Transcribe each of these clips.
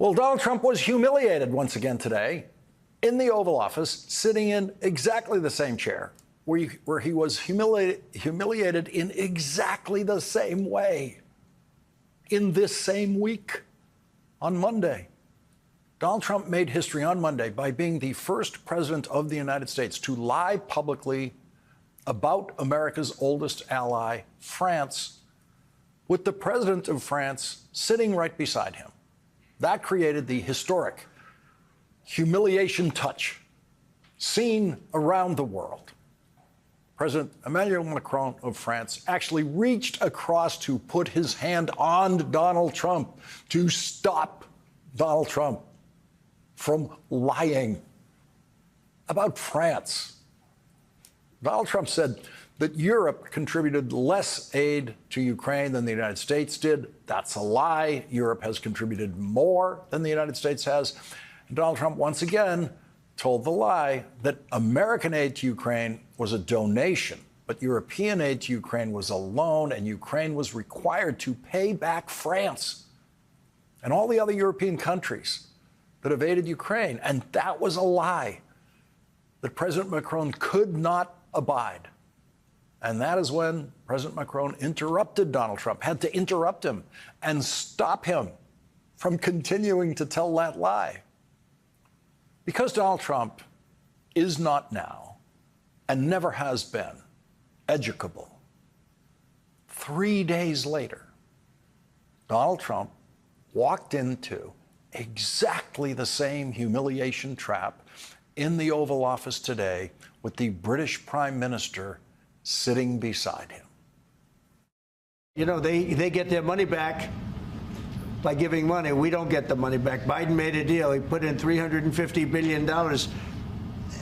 Well, Donald Trump was humiliated once again today in the Oval Office, sitting in exactly the same chair where he was humiliated in exactly the same way in this same week on Monday. Donald Trump made history on Monday by being the first president of the United States to lie publicly about America's oldest ally, France, with the president of France sitting right beside him. That created the historic humiliation touch seen around the world. President Emmanuel Macron of France actually reached across to put his hand on Donald Trump to stop Donald Trump from lying about France. Donald Trump said that Europe contributed less aid to Ukraine than the United States did. That's a lie. Europe has contributed more than the United States has. And Donald Trump once again told the lie that American aid to Ukraine was a donation, but European aid to Ukraine was a loan, and Ukraine was required to pay back France and all the other European countries that have aided Ukraine. And that was a lie that President Macron could not abide. And that is when President Macron interrupted Donald Trump, had to interrupt him and stop him from continuing to tell that lie. Because Donald Trump is not now, and never has been, educable, 3 days later, Donald Trump walked into exactly the same humiliation trap in the Oval Office today with the British Prime Minister sitting beside him. You know, they get their money back by giving money. We don't get the money back. Biden made a deal. He put in $350 billion.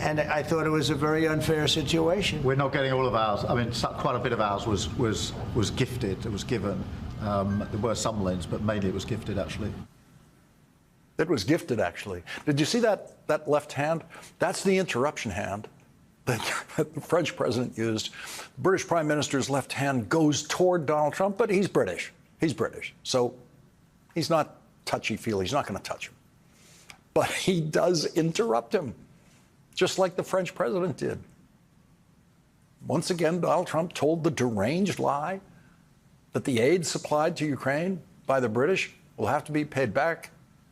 And I thought it was a very unfair situation. We're not getting all of ours. I mean, quite a bit of ours was gifted. It was given. There were some loans, but mainly it was gifted, actually. It was gifted, actually. Did you see that left hand? That's the interruption hand that the French president used. The British Prime Minister's left hand goes toward Donald Trump, but he's British. He's British. So he's not touchy-feely. He's not going to touch him. But he does interrupt him, just like the French president did. Once again, Donald Trump told the deranged lie that the aid supplied to Ukraine by the British will have to be paid back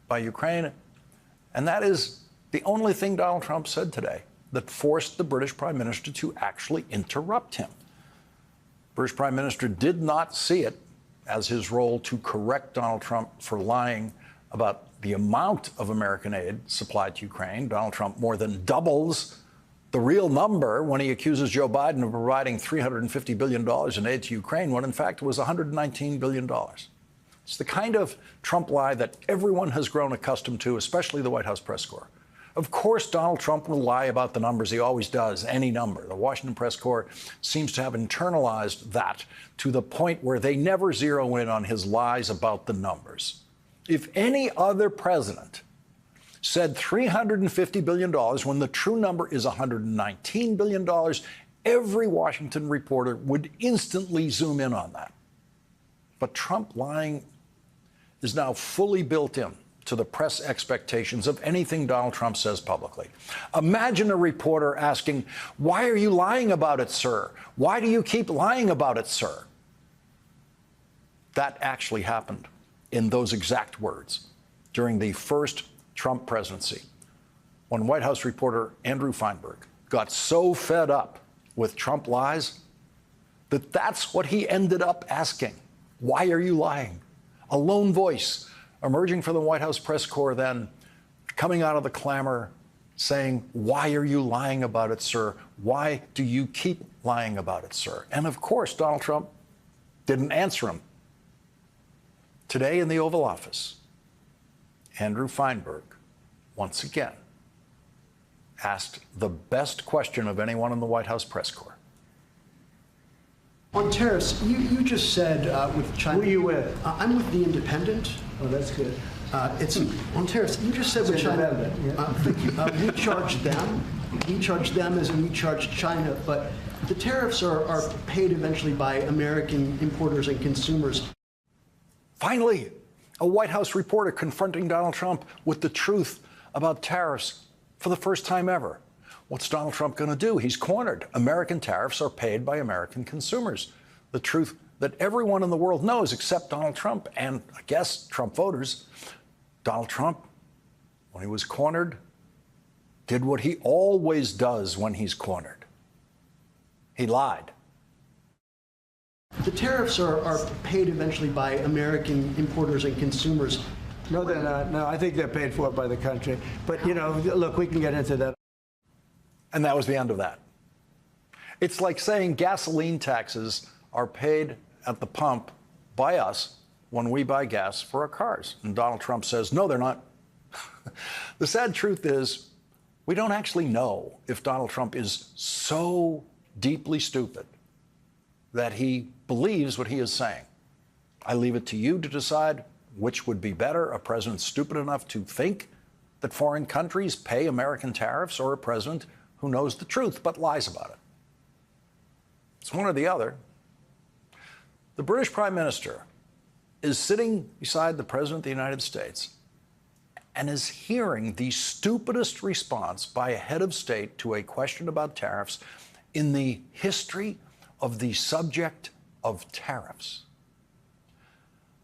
by Ukraine. And that is the only thing Donald Trump said today that forced the British Prime Minister to actually interrupt him. The British Prime Minister did not see it as his role to correct Donald Trump for lying about the amount of American aid supplied to Ukraine. Donald Trump more than doubles the real number when he accuses Joe Biden of providing $350 billion in aid to Ukraine, when in fact it was $119 billion. It's the kind of Trump lie that everyone has grown accustomed to, especially the White House press corps. Of course, Donald Trump will lie about the numbers. He always does, any number. The Washington press corps seems to have internalized that to the point where they never zero in on his lies about the numbers. If any other president said $350 billion when the true number is $119 billion, every Washington reporter would instantly zoom in on that. But Trump lying is now fully built in to the press expectations of anything Donald Trump says publicly. Imagine a reporter asking, "Why are you lying about it, sir? Why do you keep lying about it, sir?" That actually happened in those exact words during the first Trump presidency, when White House reporter Andrew Feinberg got so fed up with Trump lies that that's what he ended up asking. Why are you lying? A lone voice emerging from the White House press corps then, coming out of the clamor, saying, "Why are you lying about it, sir? Why do you keep lying about it, sir?" And of course, Donald Trump didn't answer him. Today in the Oval Office, Andrew Feinberg, once again, asked the best question of anyone in the White House press corps. On tariffs, you just said with China. Who are you with? I'm with The Independent. Oh, that's good. It's on tariffs. You just said with China. Thank you. We charge them as we charge China, but the tariffs are paid eventually by American importers and consumers. Finally, A White House reporter confronting Donald Trump with the truth about tariffs for the first time ever. What's Donald Trump going to do? He's cornered. American tariffs are paid by American consumers. The truth that everyone in the world knows except Donald Trump and, I guess, Trump voters. Donald Trump, when he was cornered, did what he always does when he's cornered. He lied. The tariffs are paid eventually by American importers and consumers. No, they're not. No, I think they're paid for by the country. But, look, we can get into that. And that was the end of that. It's like saying gasoline taxes are paid at the pump by us when we buy gas for our cars. And Donald Trump says, no, they're not. The sad truth is, we don't actually know if Donald Trump is so deeply stupid that he believes what he is saying. I leave it to you to decide which would be better, a president stupid enough to think that foreign countries pay American tariffs, or a president who knows the truth but lies about it. It's one or the other. The British Prime Minister is sitting beside the President of the United States and is hearing the stupidest response by a head of state to a question about tariffs in the history of the subject of tariffs.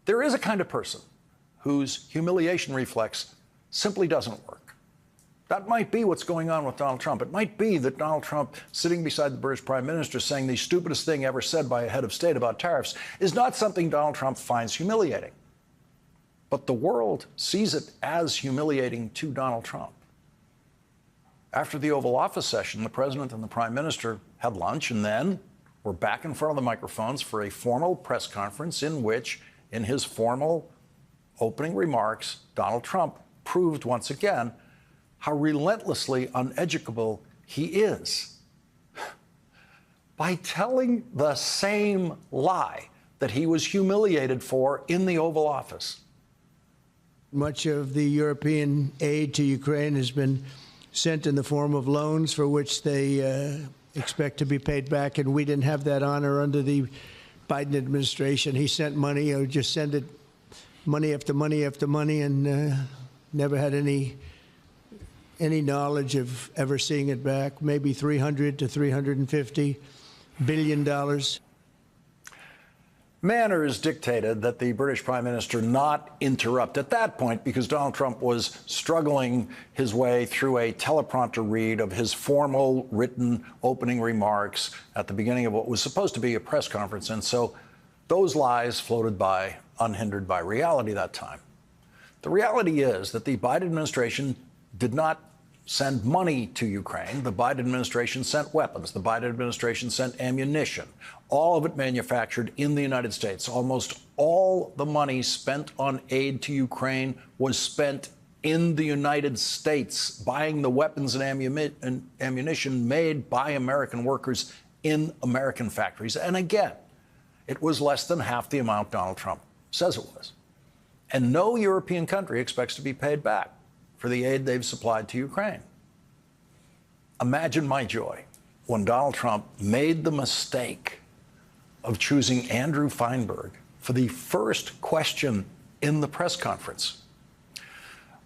There is a kind of person whose humiliation reflex simply doesn't work. That might be what's going on with Donald Trump. It might be that Donald Trump, sitting beside the British Prime Minister, saying the stupidest thing ever said by a head of state about tariffs is not something Donald Trump finds humiliating. But the world sees it as humiliating to Donald Trump. After the Oval Office session, the President and the Prime Minister had lunch and then were back in front of the microphones for a formal press conference in which, in his formal opening remarks, Donald Trump proved once again how relentlessly uneducable he is by telling the same lie that he was humiliated for in the Oval Office. Much of the European aid to Ukraine has been sent in the form of loans for which they expect to be paid back, and we didn't have that honor under the Biden administration. He sent money, or just sent it, money after money after money, and never had any knowledge of ever seeing it back. Maybe $300 to $350 billion. Manners dictated that the British Prime Minister not interrupt at that point, because Donald Trump was struggling his way through a teleprompter read of his formal written opening remarks at the beginning of what was supposed to be a press conference. And so those lies floated by unhindered by reality that time. The reality is that the Biden administration did not send money to Ukraine. The Biden administration sent weapons. The Biden administration sent ammunition, all of it manufactured in the United States. Almost all the money spent on aid to Ukraine was spent in the United States, buying the weapons and ammunition made by American workers in American factories. And again, it was less than half the amount Donald Trump says it was. And no European country expects to be paid back for the aid they've supplied to Ukraine. Imagine my joy when Donald Trump made the mistake of choosing Andrew Feinberg for the first question in the press conference.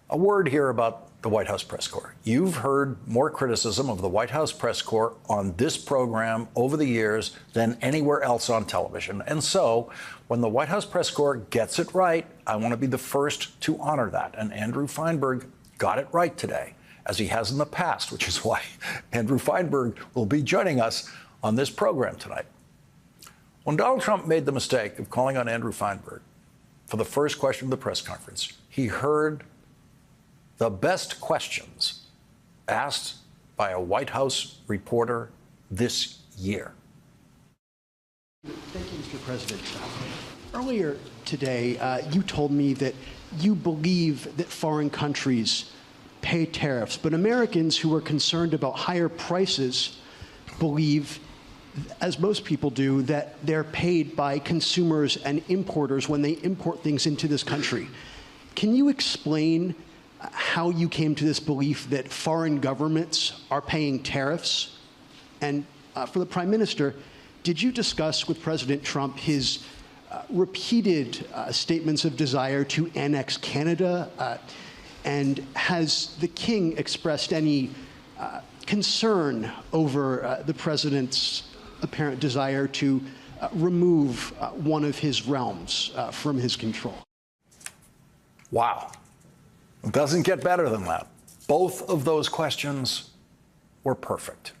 A word here about the White House press corps. You've heard more criticism of the White House press corps on this program over the years than anywhere else on television. And so when the White House press corps gets it right, I want to be the first to honor that. And Andrew Feinberg got it right today, as he has in the past, which is why Andrew Feinberg will be joining us on this program tonight. When Donald Trump made the mistake of calling on Andrew Feinberg for the first question of the press conference, he heard the best questions asked by a White House reporter this year. Thank you, Mr. President. Earlier today, you told me that you believe that foreign countries pay tariffs, but Americans who are concerned about higher prices believe, as most people do, that they're paid by consumers and importers when they import things into this country. Can you explain how you came to this belief that foreign governments are paying tariffs? And for the Prime Minister, did you discuss with President Trump his repeated statements of desire to annex Canada. And has the king expressed any concern over the president's apparent desire to remove one of his realms from his control? Wow. It doesn't get better than that. Both of those questions were perfect.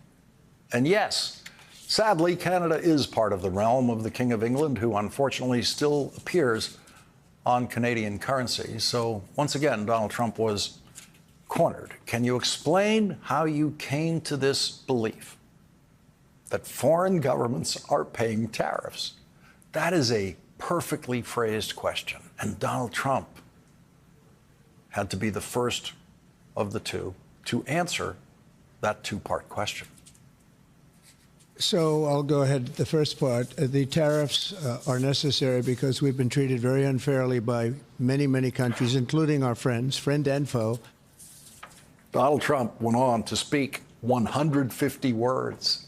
And yes, sadly, Canada is part of the realm of the King of England, who unfortunately still appears on Canadian currency. So once again, Donald Trump was cornered. Can you explain how you came to this belief that foreign governments are paying tariffs? That is a perfectly phrased question. And Donald Trump had to be the first of the two to answer that two-part question. So I'll go ahead. The first part, the tariffs are necessary because we've been treated very unfairly by many, many countries, including our friends, friend and foe. Donald Trump went on to speak 150 words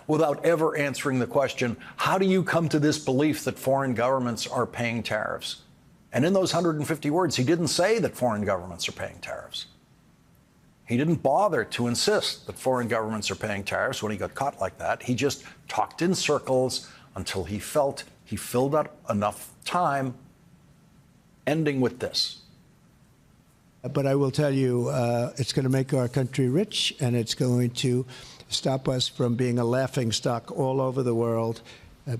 without ever answering the question, how do you come to this belief that foreign governments are paying tariffs? And in those 150 words, he didn't say that foreign governments are paying tariffs. He didn't bother to insist that foreign governments are paying tariffs when he got caught like that. He just talked in circles until he felt he filled up enough time, ending with this. But I will tell you, it's going to make our country rich, and it's going to stop us from being a laughingstock all over the world,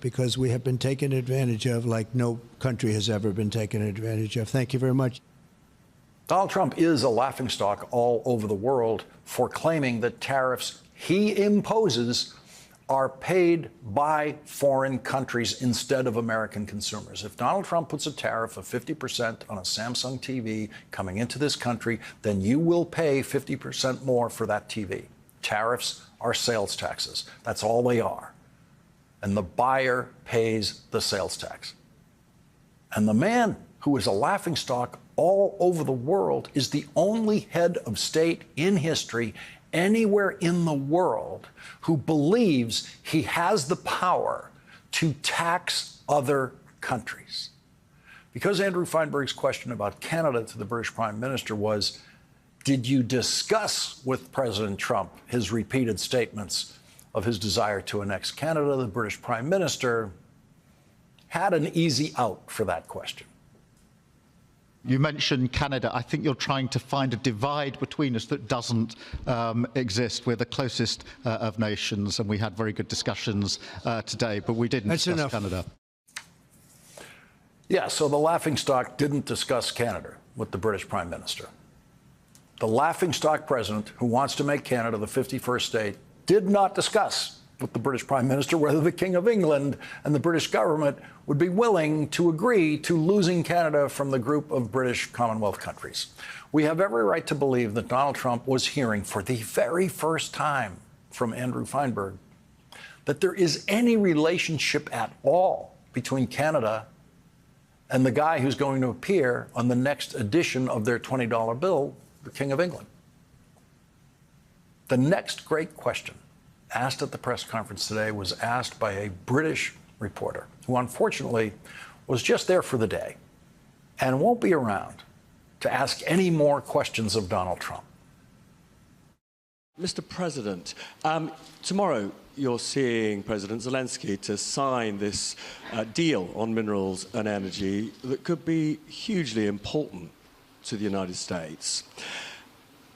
because we have been taken advantage of like no country has ever been taken advantage of. Thank you very much. Donald Trump is a laughingstock all over the world for claiming that tariffs he imposes are paid by foreign countries instead of American consumers. If Donald Trump puts a tariff of 50% on a Samsung TV coming into this country, then you will pay 50% more for that TV. Tariffs are sales taxes. That's all they are. And the buyer pays the sales tax. And the man who is a laughingstock all over the world is the only head of state in history anywhere in the world who believes he has the power to tax other countries. Because Andrew Feinberg's question about Canada to the British Prime Minister was, did you discuss with President Trump his repeated statements of his desire to annex Canada? The British Prime Minister had an easy out for that question. You mentioned Canada. I think you're trying to find a divide between us that doesn't exist. We're the closest of nations, and we had very good discussions today, but we didn't discuss Canada. Yeah, so the laughingstock didn't discuss Canada with the British Prime Minister. The laughingstock president who wants to make Canada the 51st state did not discuss with the British Prime Minister whether the King of England and the British government would be willing to agree to losing Canada from the group of British Commonwealth countries. We have every right to believe that Donald Trump was hearing for the very first time from Andrew Feinberg that there is any relationship at all between Canada and the guy who's going to appear on the next edition of their $20 bill, the King of England. The next great question asked at the press conference today was asked by a British reporter who unfortunately was just there for the day and won't be around to ask any more questions of Donald Trump. Mr. President, tomorrow you're seeing President Zelensky to sign this deal on minerals and energy that could be hugely important to the United States.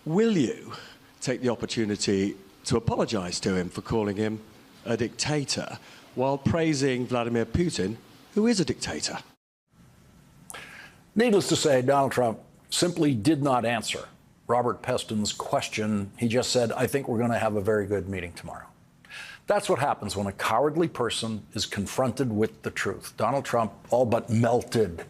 Will you take the opportunity to apologize to him for calling him a dictator while praising Vladimir Putin, who is a dictator? Needless to say, Donald Trump simply did not answer Robert Peston's question. He just said, I think we're going to have a very good meeting tomorrow. That's what happens when a cowardly person is confronted with the truth. Donald Trump all but melted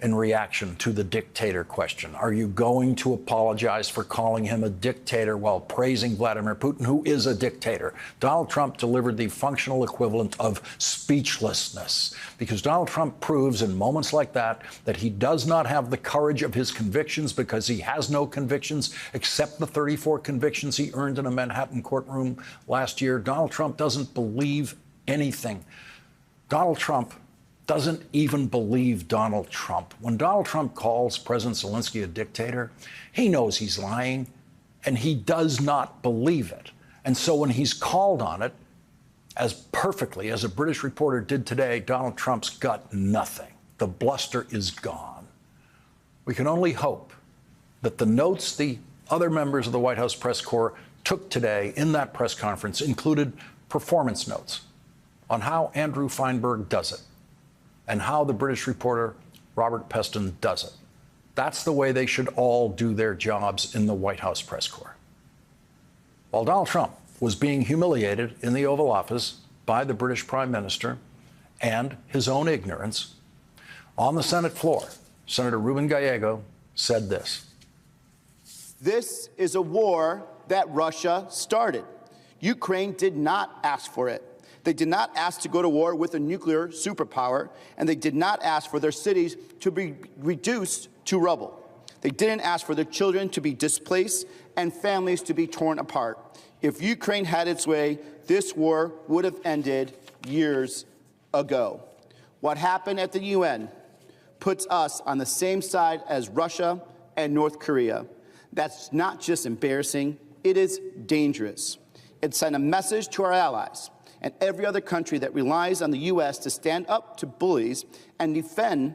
in reaction to the dictator question. Are you going to apologize for calling him a dictator while praising Vladimir Putin, who is a dictator? Donald Trump delivered the functional equivalent of speechlessness, because Donald Trump proves in moments like that that he does not have the courage of his convictions, because he has no convictions except the 34 convictions he earned in a Manhattan courtroom last year. Donald Trump doesn't believe anything. Donald Trump doesn't even believe Donald Trump. When Donald Trump calls President Zelensky a dictator, he knows he's lying, and he does not believe it. And so when he's called on it, as perfectly as a British reporter did today, Donald Trump's got nothing. The bluster is gone. We can only hope that the notes the other members of the White House press corps took today in that press conference included performance notes on how Andrew Feinberg does it and how the British reporter Robert Peston does it. That's the way they should all do their jobs in the White House press corps. While Donald Trump was being humiliated in the Oval Office by the British Prime Minister and his own ignorance, on the Senate floor, Senator Ruben Gallego said this. This is a war that Russia started. Ukraine did not ask for it. They did not ask to go to war with a nuclear superpower, and they did not ask for their cities to be reduced to rubble. They didn't ask for their children to be displaced and families to be torn apart. If Ukraine had its way, this war would have ended years ago. What happened at the UN puts us on the same side as Russia and North Korea. That's not just embarrassing, it is dangerous. It sent a message to our allies and every other country that relies on the U.S. to stand up to bullies and defend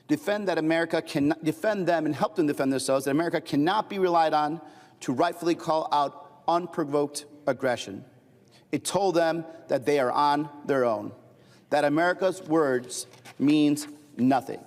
that America can defend them and help them defend themselves, that America cannot be relied on to rightfully call out unprovoked aggression. It told them that they are on their own, that America's words means nothing.